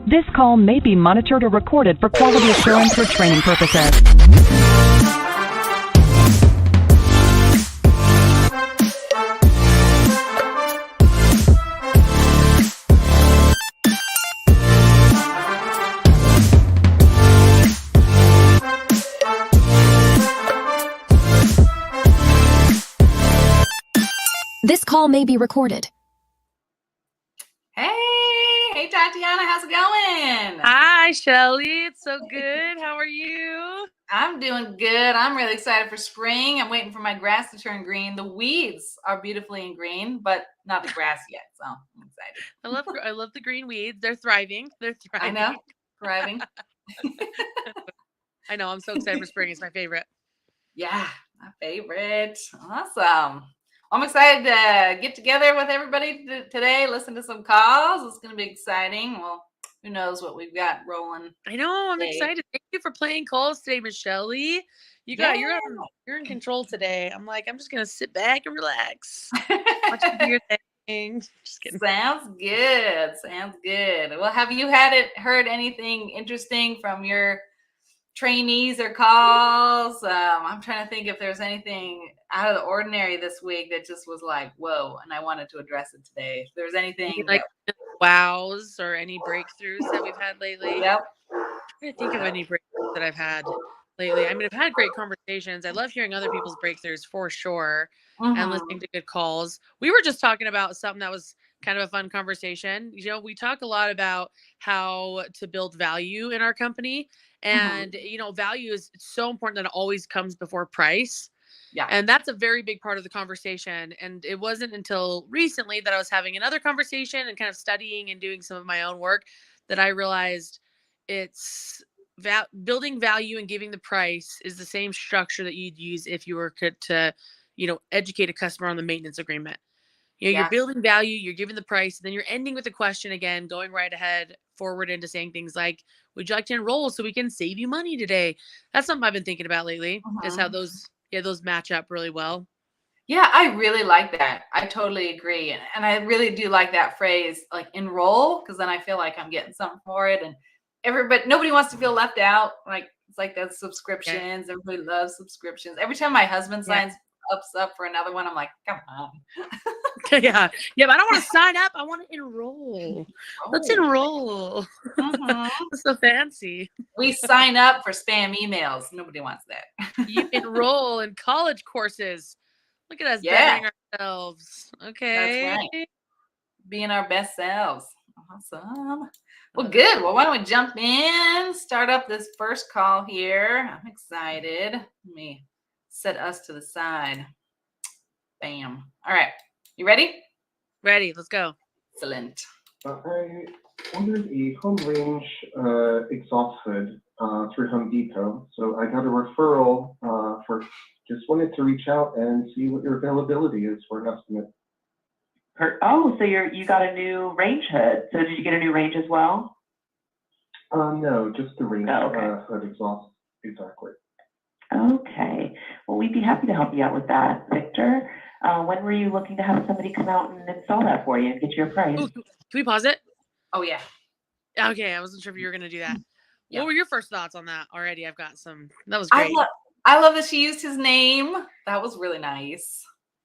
This call may be monitored or recorded for quality assurance or training purposes. This call may be recorded. Hey, Tatiana, how's it going? Hi, Shelly. It's so good. How are you? I'm doing good. I'm really excited for spring. I'm waiting for my grass to turn green. The weeds are beautifully in green, but not the grass yet. So I'm excited. I love the green weeds. They're thriving. I know, thriving. I know. I'm so excited for spring. It's my favorite. Yeah, my favorite. Awesome. I'm excited to get together with everybody today, listen to some calls. It's going to be exciting. Well, who knows what we've got rolling. I know. I'm today. excited. Thank you for playing calls today, Miss Shelly. You're in control today. I'm just going to sit back and relax. Watch you do your thing. Just kidding. Sounds good. Well, have you heard anything interesting from your trainees or calls? I'm trying to think if there's anything out of the ordinary this week that just was like, whoa, and I wanted to address it today. If there's anything like wows or any breakthroughs that we've had lately. Yep. I'm trying to think of any breakthroughs that I've had lately. I mean, I've had great conversations. I love hearing other people's breakthroughs for sure, and listening to good calls. We were just talking about something that was kind of a fun conversation. You know, we talk a lot about how to build value in our company, and you know, value is so important that it always comes before price. Yeah. And that's a very big part of the conversation. And it wasn't until recently that I was having another conversation and kind of studying and doing some of my own work that I realized it's building value and giving the price is the same structure that you'd use if you were to, you know, educate a customer on the maintenance agreement. You know, You're building value, you're giving the price, and then you're ending with a question again, going right ahead forward into saying things like, would you like to enroll so we can save you money today? That's something I've been thinking about lately, is how those match up really well. Yeah, I really like that. I totally agree. And I really do like that phrase, like enroll, because then I feel like I'm getting something for it. And nobody wants to feel left out. Like it's like the subscriptions. Yeah. Everybody loves subscriptions. Every time my husband signs up for another one, I'm like, come on. Yeah, but I don't want to sign up. I want to enroll. Let's enroll. That's so fancy. We sign up for spam emails. Nobody wants that. You enroll in college courses. Look at us bettering ourselves. Okay. That's right. Being our best selves. Awesome. Well, good. Well, why don't we jump in? Start up this first call here. I'm excited. Let me set us to the side. Bam. All right. You ready? Ready. Let's go. Excellent. I ordered a home range exhaust hood through Home Depot. So I got a referral just wanted to reach out and see what your availability is for an estimate. Oh, so you got a new range hood. So did you get a new range as well? No, just the range hood exhaust. Exactly. Okay. Well, we'd be happy to help you out with that, Victor. When were you looking to have somebody come out and install that for you and get you a price? Ooh, can we pause it? Oh, yeah. Okay, I wasn't sure if you were going to do that. Yeah. What were your first thoughts on that already? I've got some. That was great. I love that she used his name. That was really nice.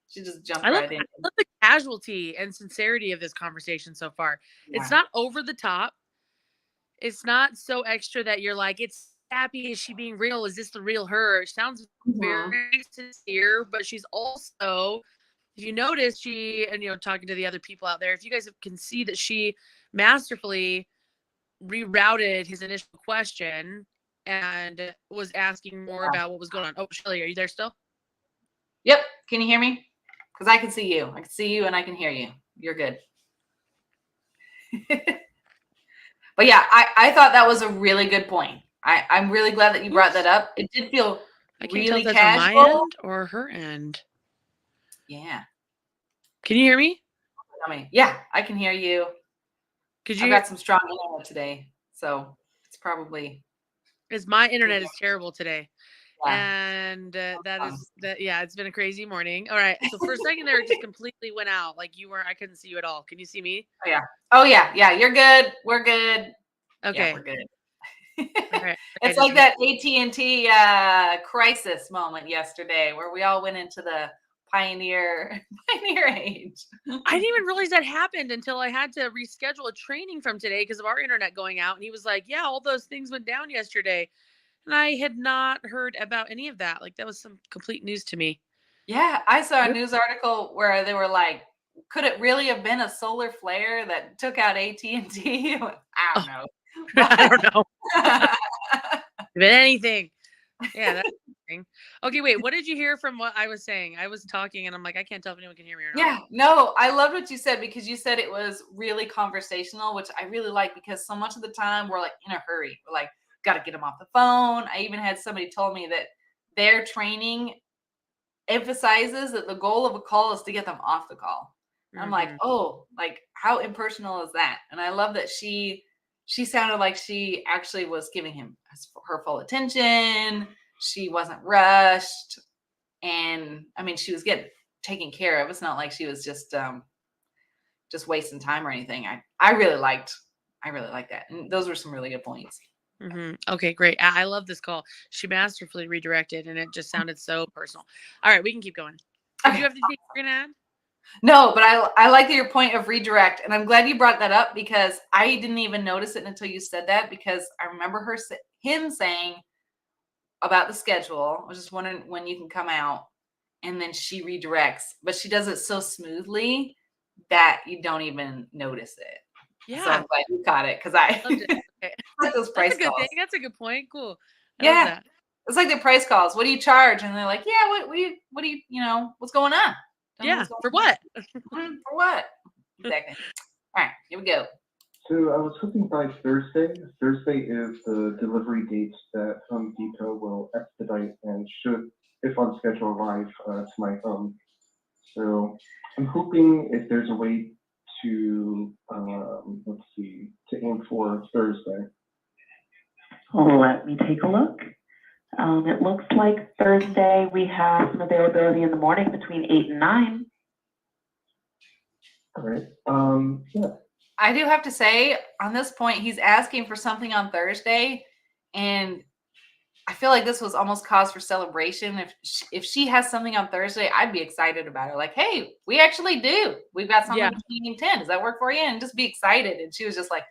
She just jumped right in. I love the casualty and sincerity of this conversation so far. Yeah. It's not over the top. It's not so extra that you're like, it's happy. Is she being real? Is this the real her? It sounds very sincere, but she's also, if you notice, talking to the other people out there, if you guys can see that she masterfully rerouted his initial question and was asking more about what was going on. Oh, Shelly, are you there still? Yep. Can you hear me? Because I can see you. I can see you and I can hear you. You're good. But yeah, I thought that was a really good point. I'm really glad that you brought that up. It did feel really casual. On my end or her end? Yeah. Can you hear me? Yeah, I can hear you. I got some strong internet today, so it's probably. My internet is terrible today. And that is that. Yeah, it's been a crazy morning. All right. So for a second there, it just completely went out. Like I couldn't see you at all. Can you see me? Oh yeah. Yeah. You're good. We're good. Okay. Yeah, we're good. All right. It's like that AT&T crisis moment yesterday where we all went into the pioneer age. I didn't even realize that happened until I had to reschedule a training from today because of our internet going out. And he was like, yeah, all those things went down yesterday. And I had not heard about any of that. Like that was some complete news to me. Yeah, I saw a news article where they were like, could it really have been a solar flare that took out AT&T? I don't know. I don't know. But anything. Yeah, that's interesting. Okay, wait. What did you hear from what I was saying? I was talking and I'm like, I can't tell if anyone can hear me or not. Yeah, no, I loved what you said because you said it was really conversational, which I really like because so much of the time we're like in a hurry. We're like, got to get them off the phone. I even had somebody told me that their training emphasizes that the goal of a call is to get them off the call. Mm-hmm. I'm like, oh, like how impersonal is that? And I love that she sounded like she actually was giving him her full attention. She wasn't rushed. And I mean, she was getting taken care of. It's not like she was just wasting time or anything. I really liked that. And those were some really good points. Mm-hmm. Okay, great. I love this call. She masterfully redirected and it just sounded so personal. All right, we can keep going. Did you have anything you're gonna add? No, but I like your point of redirect. And I'm glad you brought that up because I didn't even notice it until you said that because I remember him saying about the schedule. I was just wondering when you can come out. And then she redirects, but she does it so smoothly that you don't even notice it. Yeah. So I'm glad you caught it because I loved it. Okay. like those price That's a good calls. thing. That's a good point. Cool. I yeah. love that. It's like the price calls. What do you charge? And they're like, yeah, what do you, what's going on? Yeah. For what? For what? Exactly. All right, here we go. So I was hoping by Thursday. Thursday is the delivery date that Home Depot will expedite and should, if on schedule, arrive to my home. So I'm hoping if there's a way to, to aim for Thursday. Let me take a look. It looks like Thursday we have some availability in the morning between 8 and 9. All right. Yeah. I do have to say, on this point, he's asking for something on Thursday, and I feel like this was almost cause for celebration. If she has something on Thursday, I'd be excited about it. Like, hey, we actually do. We've got something between 10. Does that work for you? And just be excited. And she was just like,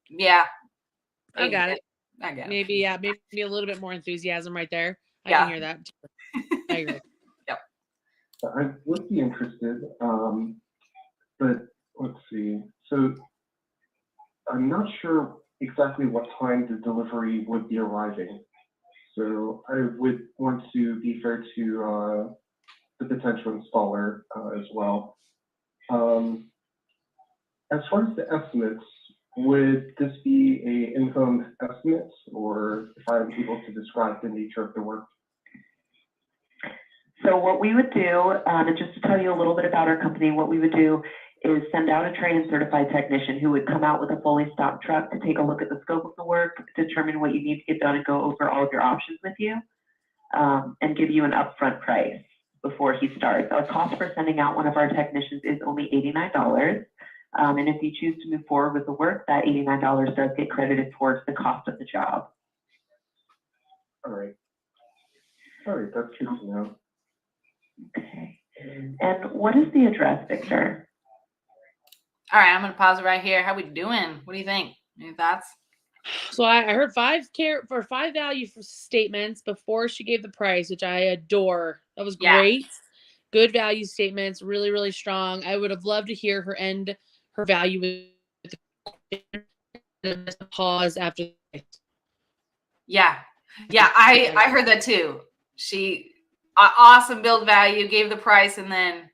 yeah. I got it. I got it. Maybe a little bit more enthusiasm right there. I can hear that. I agree. Yep. I would be interested, but let's see. So I'm not sure exactly what time the delivery would be arriving. So I would want to be fair to the potential installer as well. As far as the estimates, would this be a in-home estimate, or if I'm able to describe the nature of the work? So what we would do, and just to tell you a little bit about our company, what we would do is send out a trained and certified technician who would come out with a fully stocked truck to take a look at the scope of the work, determine what you need to get done, and go over all of your options with you, and give you an upfront price before he starts. Our cost for sending out one of our technicians is only $89. And if you choose to move forward with the work, that $89 does get credited towards the cost of the job. All right, that's good to know. Okay. And what is the address, Victor? All right, I'm going to pause it right here. How we doing? What do you think? Any thoughts? So I heard 5 value statements before she gave the price, which I adore. That was great. Good value statements, really, really strong. I would have loved to hear her end her value with the pause after. Yeah, I heard that too. She awesome build value, gave the price, and then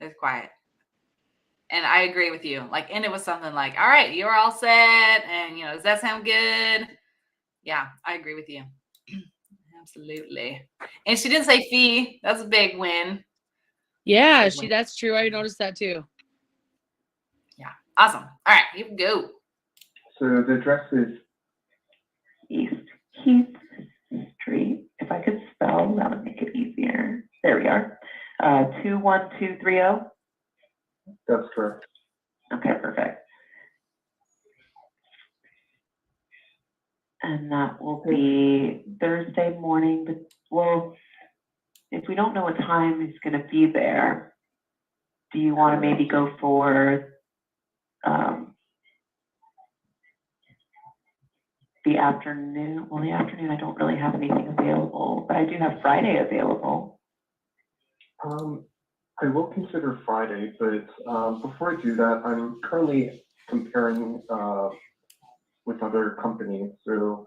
it's quiet. And I agree with you. Like, and it was something like, all right, you're all set. And, does that sound good? Yeah, I agree with you. Absolutely. And she didn't say fee. That's a big win. Yeah, that's true. I noticed that too. Yeah. Awesome. All right, here we go. So the address is East Heath Street. If I could spell, that would make it easier. There we are. 21230. That's correct. Okay, perfect. And that will be Thursday morning, but well, if we don't know what time he's gonna be there, do you wanna maybe go for, the afternoon? Well, the afternoon, I don't really have anything available, but I do have Friday available. I will consider Friday, but before I do that, I'm currently comparing with other companies. So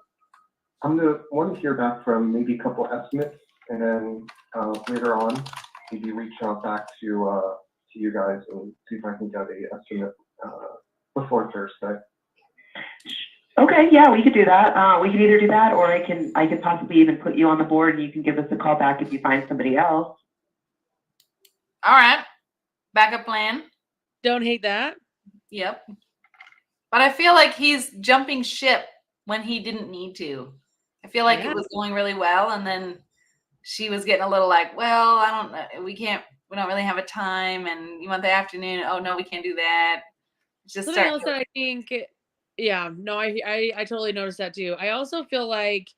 I'm gonna want to hear back from maybe a couple estimates, and then later on, maybe reach out back to you guys and see if I can get a estimate before Thursday. Okay, yeah, we could do that. We could either do that, or I could possibly even put you on the board and you can give us a call back if you find somebody else. All right. Backup plan. Don't hate that. Yep. But I feel like he's jumping ship when he didn't need to. I feel like it was going really well, and then she was getting a little like, well, I don't know, we don't really have a time, and you want the afternoon. Oh no, we can't do that. Just Something else that I think, yeah, no, I totally noticed that too. I also feel like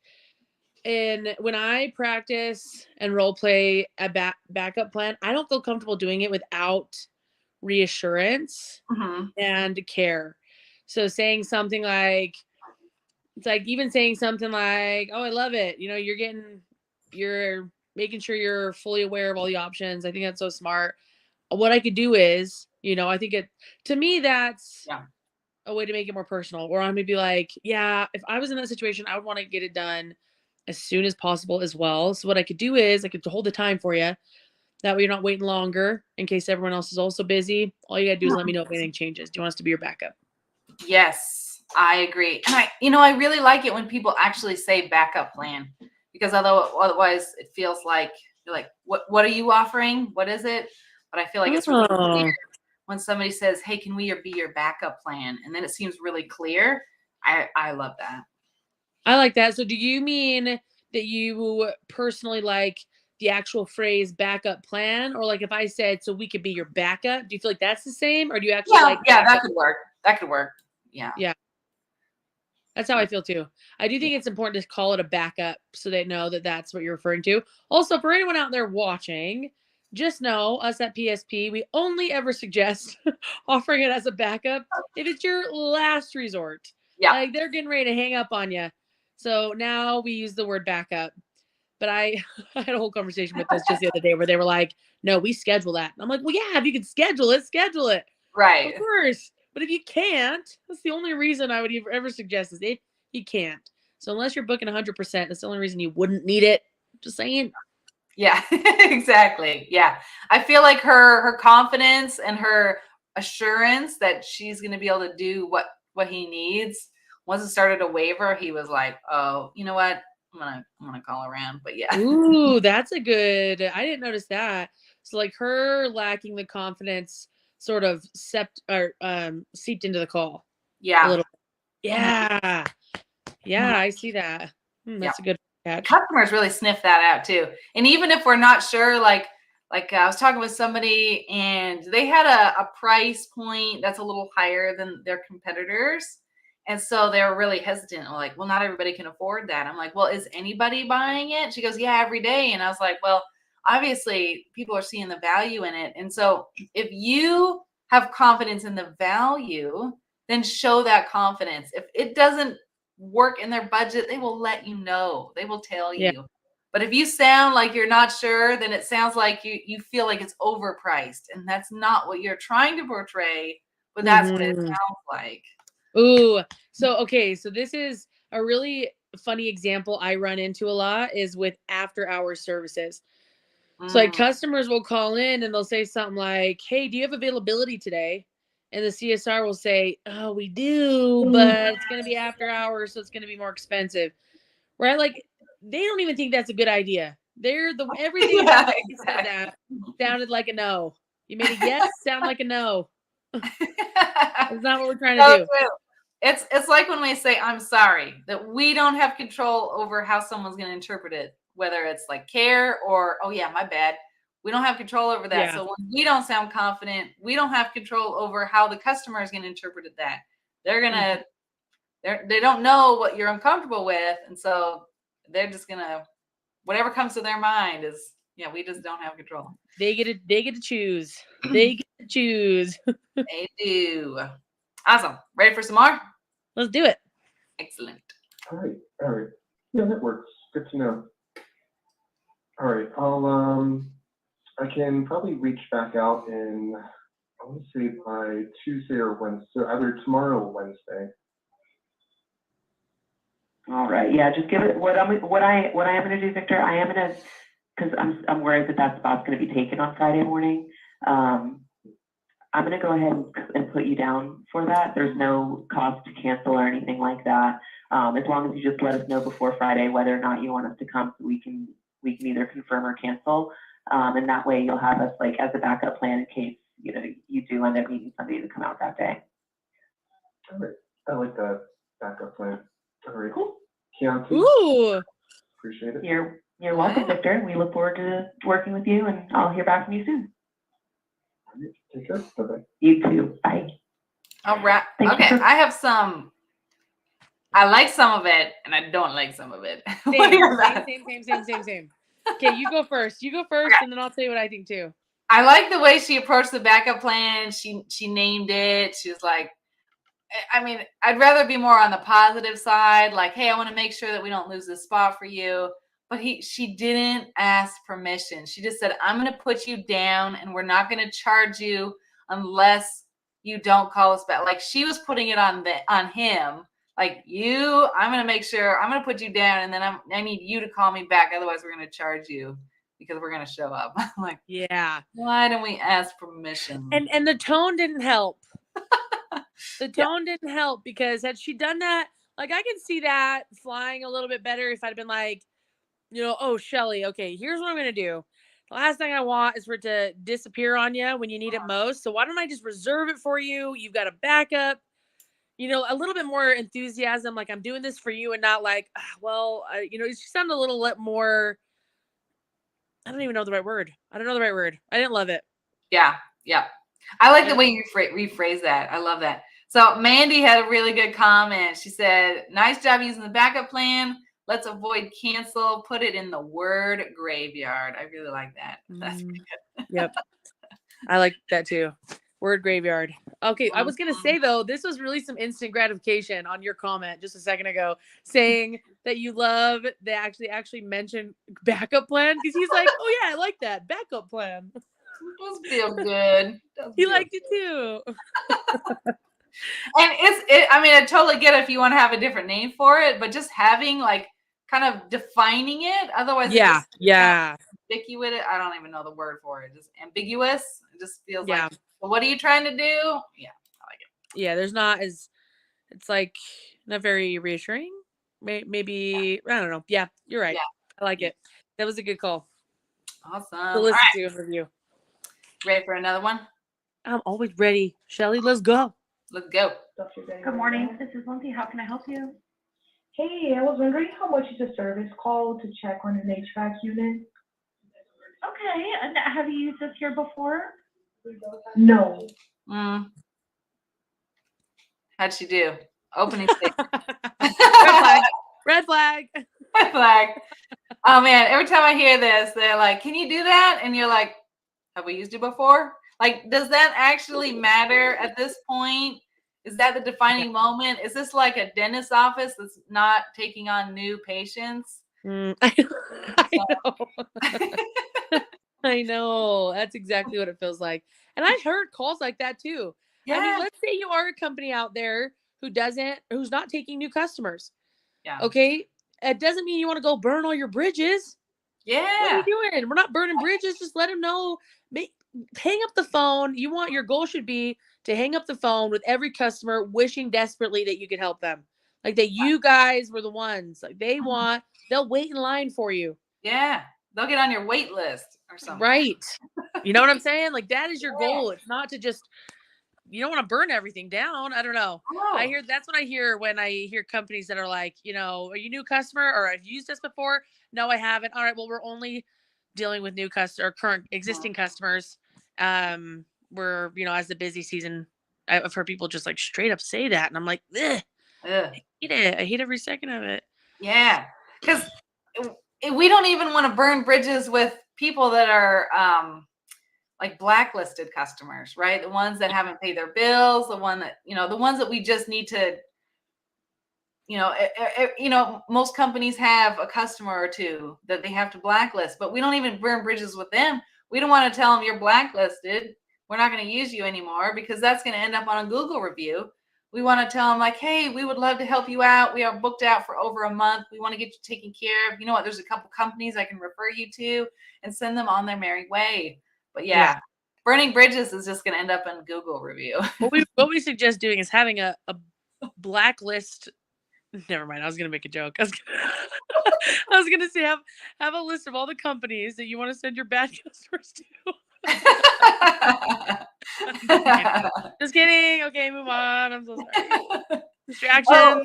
when I practice and role play a backup plan, I don't feel comfortable doing it without reassurance and care. So saying something like, it's like even saying something like, oh, I love it. You know, you're making sure you're fully aware of all the options. I think that's so smart. What I could do is, you know, I think to me, that's a way to make it more personal. Or I'm gonna be like, yeah, if I was in that situation, I would want to get it done as soon as possible as well. So what I could do is I could hold the time for you. That way you're not waiting longer in case everyone else is also busy. All you gotta do is let me know if anything changes. Do you want us to be your backup? Yes, I agree. And I really like it when people actually say backup plan, because otherwise it feels like you're like, what are you offering? What is it? But I feel like it's really clear when somebody says, hey, can we be your backup plan? And then it seems really clear. I love that. I like that. So do you mean that you personally like the actual phrase backup plan? Or like if I said, so we could be your backup, do you feel like that's the same? Or do you actually like that could work. That could work. Yeah. Yeah. That's how I feel too. I do think it's important to call it a backup so they know that that's what you're referring to. Also, for anyone out there watching, just know us at PSP, we only ever suggest offering it as a backup if it's your last resort. Yeah. Like they're getting ready to hang up on you. So now we use the word backup. But I had a whole conversation with this just the other day where they were like, no, we schedule that. And I'm like, well, yeah, if you can schedule it, schedule it. Right. Of course. But if you can't, that's the only reason I would ever suggest is if you can't. So unless you're booking 100%, that's the only reason you wouldn't need it. Just saying. Yeah, exactly. Yeah. I feel like her confidence and her assurance that she's going to be able to do what he needs. Once it started to waver, he was like, oh, you know what? I'm gonna call around. But yeah. Ooh, that's a good. I didn't notice that. So like her lacking the confidence sort of seeped into the call. Yeah. A little. Yeah. Yeah, I see that. That's a good catch. Customers really sniff that out too. And even if we're not sure, like I was talking with somebody and they had a price point that's a little higher than their competitors. And so they were really hesitant. Like, well, not everybody can afford that. I'm like, well, is anybody buying it? She goes, yeah, every day. And I was like, well, obviously people are seeing the value in it. And so if you have confidence in the value, then show that confidence. If it doesn't work in their budget, they will let you know. They will tell you. Yeah. But if you sound like you're not sure, then it sounds like you feel like it's overpriced. And that's not what you're trying to portray, but that's what it sounds like. Ooh, so this is a really funny example I run into a lot is with after hours services. So like customers will call in and they'll say something like, hey, do you have availability today? And the CSR will say, oh, we do, but it's going to be after hours, so it's going to be more expensive. Right? Like they don't even think that's a good idea. Everything about that sounded like a no. You made a yes sound like a no. That's not what we're trying to do. True. It's like when we say I'm sorry, that we don't have control over how someone's going to interpret it, whether it's like care or, oh yeah, my bad. We don't have control over that. Yeah. So when we don't sound confident, we don't have control over how the customer is going to interpret that. They're going to, they don't know what you're uncomfortable with. And so they're just going to, whatever comes to their mind is, yeah, we just don't have control. They get to choose. They get to choose. They do. Awesome. Ready for some more? Let's do it. Excellent. All right. Yeah, that works. Good to know. All right, I can probably reach back out in, I want to say by Tuesday or Wednesday, so either tomorrow or Wednesday. All right, yeah, just give it, what I am gonna do, Victor, I am gonna, because I'm worried that spot's gonna be taken on Friday morning. I'm gonna go ahead and put you down for that. There's no cost to cancel or anything like that. As long as you just let us know before Friday whether or not you want us to come, so we can either confirm or cancel. And that way you'll have us like as a backup plan in case, you know, you do end up needing somebody to come out that day. All right, I like that backup plan. All right, Cool. Chianti, Ooh. appreciate it. You're welcome, Victor. We look forward to working with you, and I'll hear back from you soon. All right, take care, bye-bye. You too. Bye. All right. Thank you Okay. for- I have some. I like some of it, and I don't like some of it. What are your thoughts? Same. Okay, you go first. And then I'll tell you what I think too. I like the way she approached the backup plan. She named it. She was like, I mean, I'd rather be more on the positive side. Like, hey, I want to make sure that we don't lose this spot for you. But she didn't ask permission. She just said, I'm going to put you down, and we're not going to charge you unless you don't call us back. Like, she was putting it on him. Like, I'm going to make sure, I'm going to put you down, and then I need you to call me back. Otherwise, we're going to charge you because we're going to show up. I'm like, Yeah. why didn't we ask permission? And the tone didn't help. The tone didn't help, because had she done that, like, I can see that flying a little bit better if I'd been like, you know, oh, Shelly, okay, here's what I'm going to do. The last thing I want is for it to disappear on you when you need it most. So why don't I just reserve it for you? You've got a backup, you know, a little bit more enthusiasm. Like, I'm doing this for you, and not like, you know, she sounded a little more, I don't even know the right word. I didn't love it. Yeah. I like the way you rephrase that. I love that. So Mandy had a really good comment. She said, nice job using the backup plan. Let's avoid cancel. Put it in the word graveyard. I really like that. That's pretty good. Yep. I like that too. Word graveyard. Okay. I was going to say, though, this was really some instant gratification on your comment just a second ago, saying that you love that actually mentioned backup plan, because he's like, oh yeah, I like that backup plan. Does feel good. He liked it too. And I mean, I totally get it if you want to have a different name for it, but just having like kind of defining it. Otherwise, Yeah. ambiguous. I don't even know the word for it. Just ambiguous. It just feels Yeah. like, well, what are you trying to do? Yeah, I like it. Yeah. There's not as, it's like not very reassuring. Maybe, I don't know. Yeah, you're right. Yeah. I like it. That was a good call. Awesome. To listen All to and review. Ready for another one? I'm always ready. Shelly, let's go. Let's go. Good morning, this is Lindsay. How can I help you? Hey, I was wondering how much is a service call to check on an HVAC unit? Okay, and have you used this here before? No. How'd she do? Opening statement. Red flag. Red flag. Oh man, every time I hear this, they're like, can you do that? And you're like, have we used it before? Like, does that actually matter at this point? Is that the defining moment? Is this like a dentist's office that's not taking on new patients? I know. I know. That's exactly what it feels like. And I've heard calls like that too. Yeah. I mean, let's say you are a company out there who's not taking new customers. Yeah. Okay. It doesn't mean you want to go burn all your bridges. Yeah. What are you doing? We're not burning bridges. Just let them know. Hang up the phone. Your goal should be to hang up the phone with every customer wishing desperately that you could help them. Like that you guys were the ones. Like they'll wait in line for you. Yeah. They'll get on your wait list or something. Right. You know what I'm saying? Like that is your goal. It's not to just you don't want to burn everything down. I don't know. Oh, That's what I hear when I hear companies that are like, are you a new customer or have you used this before? No, I haven't. All right, well, we're only dealing with new customer or current existing customers. We're, as the busy season, I've heard people just like straight up say that. And I'm like, ugh, ugh. I hate it. I hate every second of it. Yeah, because we don't even want to burn bridges with people that are like blacklisted customers, right? The ones that haven't paid their bills, the ones that we just need to, most companies have a customer or two that they have to blacklist, but we don't even burn bridges with them. We don't want to tell them you're blacklisted. We're not going to use you anymore because that's going to end up on a Google review. We want to tell them like, hey, we would love to help you out. We are booked out for over a month. We want to get you taken care of. You know what? There's a couple companies I can refer you to and send them on their merry way. But yeah. Burning bridges is just going to end up in Google review. What we suggest doing is having a blacklist. Never mind. I was going to make a joke. I was going to say have a list of all the companies that you want to send your bad customers to. Just kidding. Okay, move on. I'm so sorry. Distraction. Oh,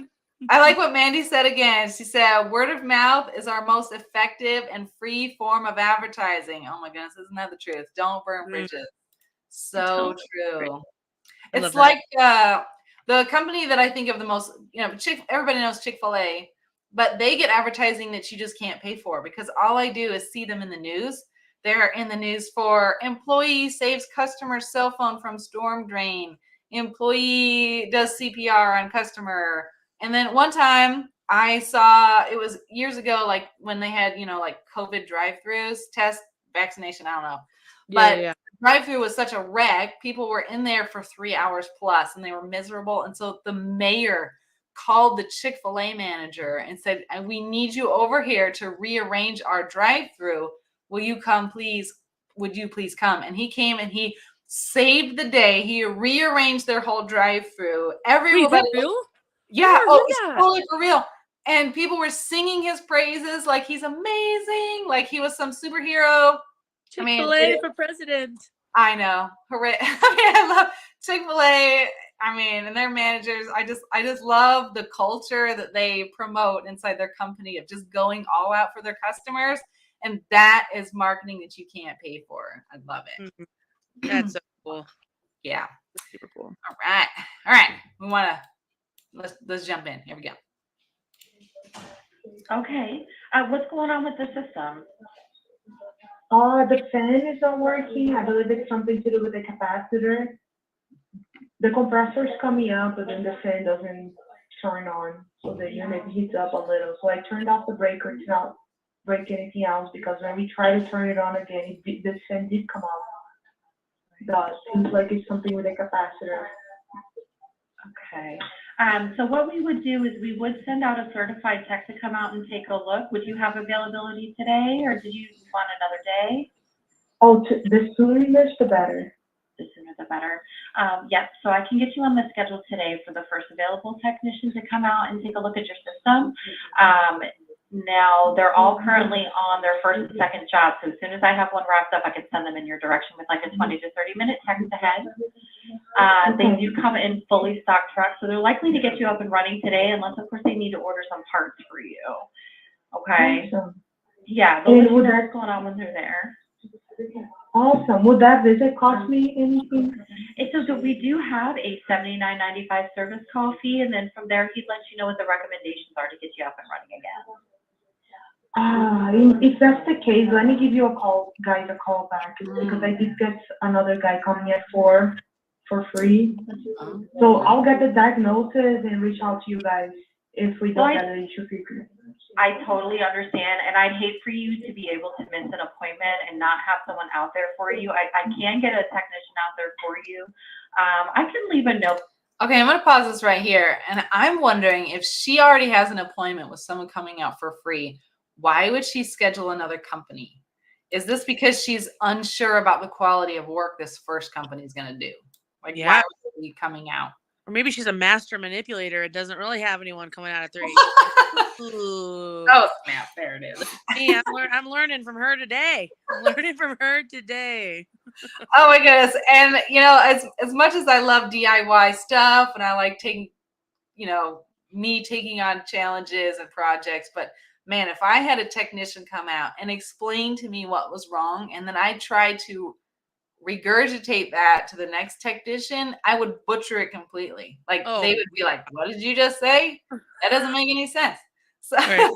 I like what Mandy said again. She said, word of mouth is our most effective and free form of advertising. Oh my goodness, isn't that the truth? Don't burn bridges. So true. It's like the company that I think of the most, everybody knows Chick-fil-A, but they get advertising that you just can't pay for because all I do is see them in the news. They're in the news for employee saves customer cell phone from storm drain. Employee does CPR on customer. And then one time I saw, it was years ago, like when they had, like COVID drive-thrus, test, vaccination, I don't know. But drive-thru was such a wreck. People were in there for 3 hours plus and they were miserable. And so the mayor called the Chick-fil-A manager and said, we need you over here to rearrange our drive-thru. Will you come, please? Would you please come? And he came and he saved the day. He rearranged their whole drive-thru. Everybody, yeah, it's totally for real. And people were singing his praises like he's amazing, like he was some superhero. Chick-fil-A for president. I know. Hooray. I love Chick-fil-A. And their managers, I just love the culture that they promote inside their company of just going all out for their customers. And that is marketing that you can't pay for. I love it. Mm-hmm. That's so cool. Yeah. That's super cool. All right. We want to, let's jump in. Here we go. Okay. What's going on with the system? The fan is not working. I believe it's something to do with the capacitor. The compressor's coming up, but then the fan doesn't turn on. So the unit heats up a little. So I turned off the breaker to not break anything else because when we try to turn it on again, the fan did come off. But it seems like it's something with the capacitor. Okay. So what we would do is we would send out a certified tech to come out and take a look. Would you have availability today or did you want another day? Oh, the sooner the better. The sooner the better. Yes, so I can get you on the schedule today for the first available technician to come out and take a look at your system. Now, they're all currently on their first and second job, so as soon as I have one wrapped up, I can send them in your direction with like a 20 to 30-minute text ahead. They do come in fully stocked trucks, so they're likely to get you up and running today, unless, of course, they need to order some parts for you. Okay? Awesome. Yeah, they'll let you know what's going on when they're there. Awesome. Would that visit cost me anything? So we do have a $79.95 service call fee, and then from there, he'd let you know what the recommendations are to get you up and running again. If that's the case, let me give you a call back because I did get another guy coming at 4 for free. So I'll get the diagnosis and reach out to you guys if we don't get an issue figured. I totally understand, and I'd hate for you to be able to miss an appointment and not have someone out there for you. I can get a technician out there for you. I can leave a note. Okay, I'm going to pause this right here. And I'm wondering if she already has an appointment with someone coming out for free, why would she schedule another company? Is this because she's unsure about the quality of work this first company is going to do? Like, why would she be coming out? Or maybe she's a master manipulator and doesn't really have anyone coming out at 3. Ooh. Oh, snap. There it is. Hey, I'm learning from her today. Oh my goodness. And as much as I love DIY stuff and I like taking, me taking on challenges and projects, but man, if I had a technician come out and explain to me what was wrong, and then I tried to regurgitate that to the next technician, I would butcher it completely. Like Oh, they would be like, "What did you just say? That doesn't make any sense." So right.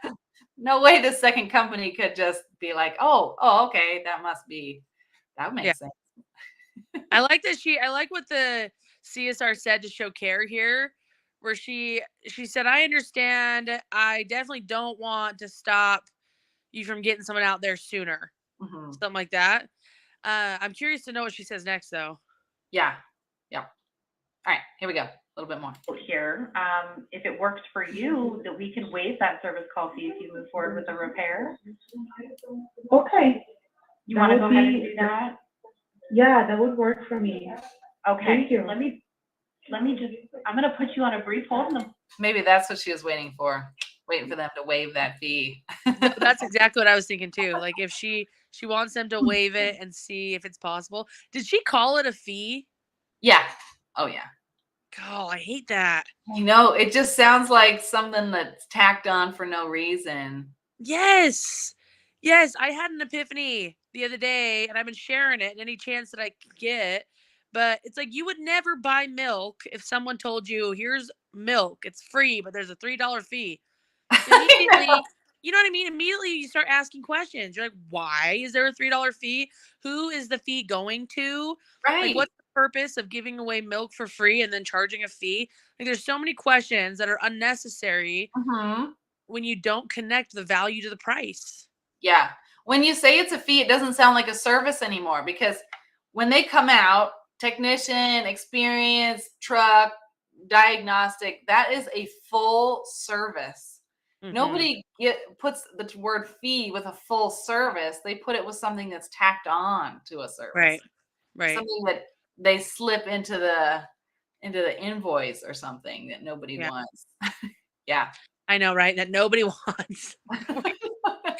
Yeah. no way the second company could just be like, "Oh, okay, that Yeah. makes sense." I like that I like what the CSR said to show care here, where she said, I understand. I definitely don't want to stop you from getting someone out there sooner. Mhm. Something like that. I'm curious to know what she says next though. Yeah. Yeah. All right, here we go. A little bit more. Here, if it works for you, that we can waive that service call fee if you move forward with the repair. Okay, You That want to would go ahead and be- do that? yeah, that would work for me. Okay. Thank you. Let me just, I'm gonna put you on a brief hold. Maybe that's what she was waiting for them to waive that fee. No, that's exactly what I was thinking too. Like if she wants them to waive it and see if it's possible. Did she call it a fee? Yeah. Oh yeah. Oh, I hate that. It just sounds like something that's tacked on for no reason. Yes. Yes, I had an epiphany the other day and I've been sharing it any chance that I could get. But it's like you would never buy milk if someone told you, here's milk, it's free, but there's a $3 fee. Immediately, you know what I mean? Immediately you start asking questions. You're like, why is there a $3 fee? Who is the fee going to? Right. Like, what's the purpose of giving away milk for free and then charging a fee? Like, there's so many questions that are unnecessary Mhm. when you don't connect the value to the price. Yeah. When you say it's a fee, it doesn't sound like a service anymore because when they come out, technician, experience, truck, diagnostic, that is a full service. Mhm. Nobody puts the word fee with a full service. They put it with something that's tacked on to a service. Right. Right. Something that they slip into the invoice or something that nobody Yeah. wants. Yeah. I know, right? That nobody wants.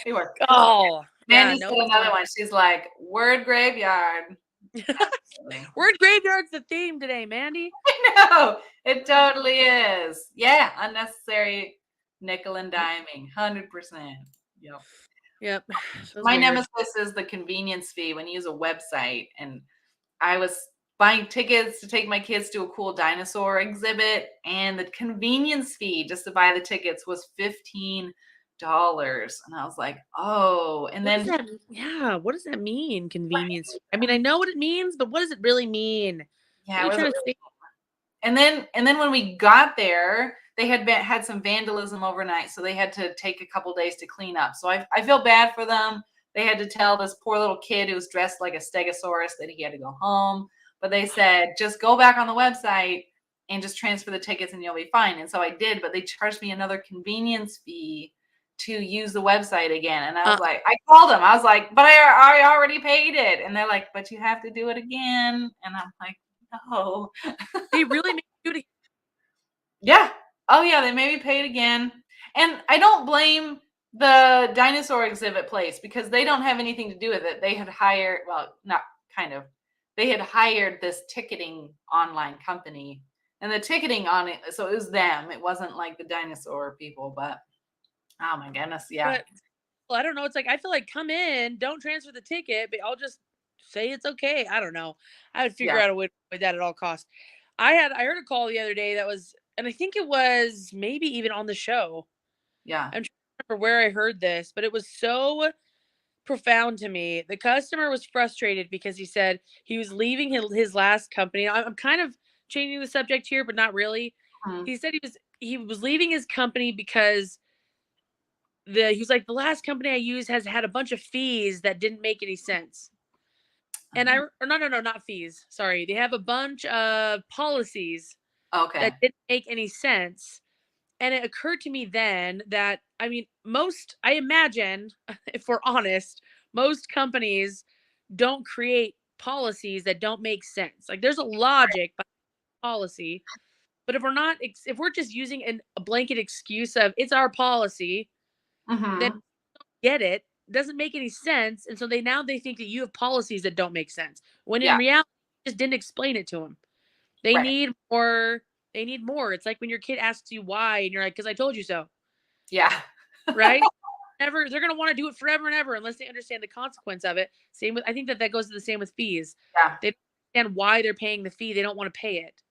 They were. Oh, Mandy yeah, said another one. She's like, word graveyard. Word graveyard's the theme today, Mandy. No, it totally is. Yeah, unnecessary nickel and diming, 100%. Yep. Yep. My nemesis is the convenience fee when you use a website. And I was buying tickets to take my kids to a cool dinosaur exhibit, and the convenience fee just to buy the tickets was $15. And I was like, oh, and then What does that mean? Convenience. I mean, I know what it means, but what does it really mean? yeah, What it are you was trying to say? And then when we got there, they had some vandalism overnight, so they had to take a couple days to clean up. So I feel bad for them. They had to tell this poor little kid who was dressed like a stegosaurus that he had to go home. But they said, just go back on the website and just transfer the tickets and you'll be fine. And so I did, but they charged me another convenience fee to use the website again. And I was like, I called them. I was like, but I already paid it. And they're like, but you have to do it again. And I'm like, no. They really made you do it. Yeah. Oh yeah, they made me pay it again. And I don't blame the dinosaur exhibit place because they don't have anything to do with it. They had hired, well, not kind of, they had hired this ticketing online company and the ticketing on it. So it was them. It wasn't like the dinosaur people, but oh my goodness. Yeah. But well, I don't know. It's like I feel like come in, don't transfer the ticket, but I'll just say it's okay. I don't know. I would figure Yeah. out a way to avoid that at all costs. I heard a call the other day that was, and I think it was maybe even on the show. Yeah. I'm trying to remember where I heard this, but it was so profound to me. The customer was frustrated because he said he was leaving his last company. I'm kind of changing the subject here, but not really. Mhm. He said he was leaving his company because he was like, the last company I used has had a bunch of fees that didn't make any sense. And or no, not fees. Sorry. They have a bunch of policies Okay. that didn't make any sense. And it occurred to me then that, I mean, I imagine, if we're honest, most companies don't create policies that don't make sense. Like there's a logic behind policy, but if we're just using a blanket excuse of it's our policy, Mhm. then get it, doesn't make any sense. And so they think that you have policies that don't make sense. When in Yeah. reality, you just didn't explain it to them. They Right. need more. They need more. It's like when your kid asks you why, and you're like, because I told you so. Yeah. Right? They're going to want to do it forever and ever unless they understand the consequence of it. Same with, I think that goes to the same with fees. Yeah. They don't understand why they're paying the fee. They don't want to pay it.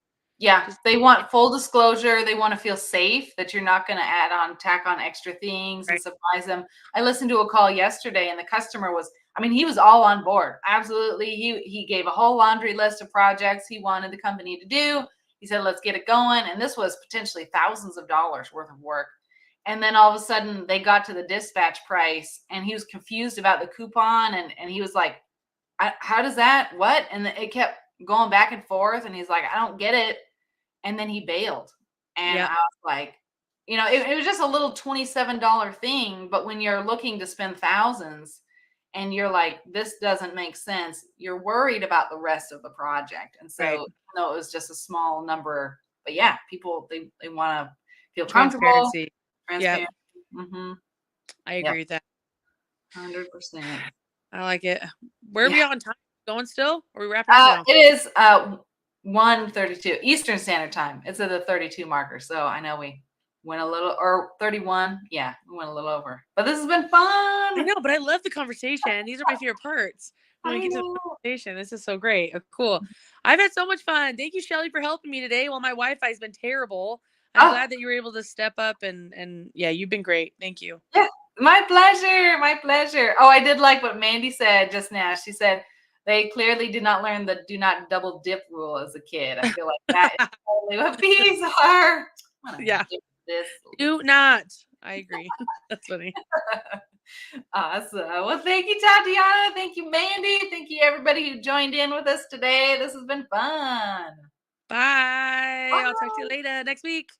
Yeah, they want full disclosure. They want to feel safe that you're not going to tack on extra things and surprise them. I listened to a call yesterday and the customer was, I mean, he was all on board. Absolutely. He gave a whole laundry list of projects he wanted the company to do. He said, let's get it going. And this was potentially thousands of dollars worth of work. And then all of a sudden they got to the dispatch price and he was confused about the coupon. And he was like, how does that, what? And it kept going back and forth. And he's like, I don't get it. And then he bailed. And I was like, it was just a little $27 thing. But when you're looking to spend thousands and you're like, this doesn't make sense, you're worried about the rest of the project. And so, even though it was just a small number, but yeah, people, they want to feel comfortable. Transparency. Mm-hmm. I agree with that. 100%. I like it. Where are we on time? Going still? Or are we wrapping up now? It is 1:32 Eastern Standard Time. It's at the 32 marker. So I know we went a little, or 31. Yeah, we went a little over. But this has been fun. I know, but I love the conversation. These are my favorite parts. When we get to the conversation. This is so great. Cool. I've had so much fun. Thank you, Shelly, for helping me today. Well, my Wi-Fi has been terrible. I'm glad that you were able to step up and yeah, you've been great. Thank you. Yeah, my pleasure. My pleasure. Oh, I did like what Mandy said just now. She said, they clearly did not learn the do not double dip rule as a kid. I feel like that is totally what bees are. Yeah. Do not. I agree. That's funny. Awesome. Well, thank you, Tatiana. Thank you, Mandy. Thank you, everybody who joined in with us today. This has been fun. Bye. I'll talk to you later next week.